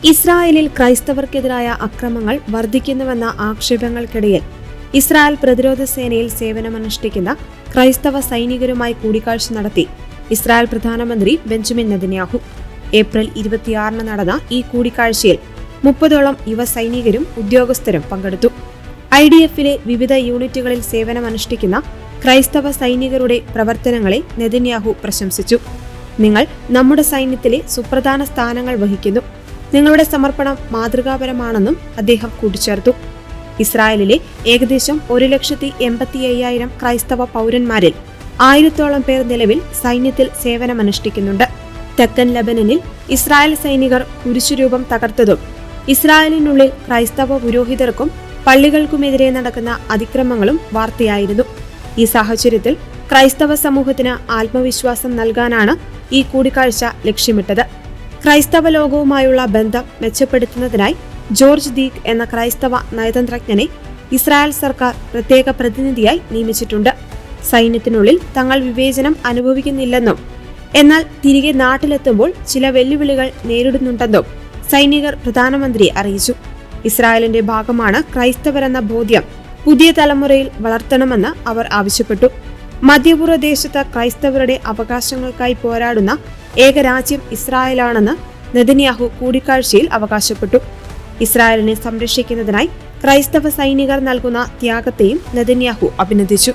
ഇസ്രായേലിൽ ക്രൈസ്തവർക്കെതിരായ അക്രമങ്ങൾ വർദ്ധിക്കുന്നുവെന്ന ആക്ഷേപങ്ങൾക്കിടയിൽ ഇസ്രായേൽ പ്രതിരോധ സേനയിൽ സേവനമനുഷ്ഠിക്കുന്ന ക്രൈസ്തവ സൈനികരുമായി കൂടിക്കാഴ്ച നടത്തി ഇസ്രായേൽ പ്രധാനമന്ത്രി ബെഞ്ചമിൻ നെതന്യാഹു. ഏപ്രിൽ 26 നടന്ന ഈ കൂടിക്കാഴ്ചയിൽ 30ഓളം യുവ സൈനികരും ഉദ്യോഗസ്ഥരും പങ്കെടുത്തു. IDFലെ വിവിധ യൂണിറ്റുകളിൽ സേവനമനുഷ്ഠിക്കുന്ന ക്രൈസ്തവ സൈനികരുടെ പ്രവർത്തനങ്ങളെ നെതന്യാഹു പ്രശംസിച്ചു. നിങ്ങൾ നമ്മുടെ സൈന്യത്തിലെ സുപ്രധാന സ്ഥാനങ്ങൾ വഹിക്കുന്നു. നിങ്ങളുടെ സമർപ്പണം മാതൃകാപരമാണെന്നും അദ്ദേഹം കൂട്ടിച്ചേർത്തു. ഇസ്രായേലിലെ ഏകദേശം 1,85,000 ക്രൈസ്തവ പൗരന്മാരിൽ 1000ഓളം പേർ നിലവിൽ സൈന്യത്തിൽ സേവനമനുഷ്ഠിക്കുന്നുണ്ട്. തെക്കൻ ലെബനനിൽ ഇസ്രായേൽ സൈനികർ കുരിശുരൂപം തകർത്തതും ഇസ്രായേലിനുള്ളിൽ ക്രൈസ്തവ പുരോഹിതർക്കും പള്ളികൾക്കുമെതിരെ നടക്കുന്ന അതിക്രമങ്ങളും വാർത്തയായിരുന്നു. ഈ സാഹചര്യത്തിൽ ക്രൈസ്തവ സമൂഹത്തിന് ആത്മവിശ്വാസം നൽകാനാണ് ഈ കൂടിക്കാഴ്ച ലക്ഷ്യമിട്ടത്. ക്രൈസ്തവ ലോകവുമായുള്ള ബന്ധം മെച്ചപ്പെടുത്തുന്നതിനായി ജോർജ് ദീക് എന്ന ക്രൈസ്തവ നയതന്ത്രജ്ഞനെ ഇസ്രായേൽ സർക്കാർ പ്രത്യേക പ്രതിനിധിയായി നിയമിച്ചിട്ടുണ്ട്. സൈന്യത്തിനുള്ളിൽ തങ്ങൾ വിവേചനം അനുഭവിക്കുന്നില്ലെന്നും എന്നാൽ തിരികെ നാട്ടിലെത്തുമ്പോൾ ചില വെല്ലുവിളികൾ നേരിടുന്നുണ്ടെന്നും സൈനികർ പ്രധാനമന്ത്രിയെ അറിയിച്ചു. ഇസ്രായേലിന്റെ ഭാഗമാണ് ക്രൈസ്തവരെന്ന ബോധ്യം പുതിയ തലമുറയിൽ വളർത്തണമെന്ന് അവർ ആവശ്യപ്പെട്ടു. മധ്യപൂർവ്വ ദേശത്ത് ക്രൈസ്തവരുടെ അവകാശങ്ങൾക്കായി പോരാടുന്ന ഏക രാജ്യം ഇസ്രായേലാണെന്ന് നെതന്യാഹു കൂടിക്കാഴ്ചയിൽ അവകാശപ്പെട്ടു. ഇസ്രായേലിനെ സംരക്ഷിക്കുന്നതിനായി ക്രൈസ്തവ സൈനികർ നൽകുന്ന ത്യാഗത്തെയും നെതന്യാഹു അഭിനന്ദിച്ചു.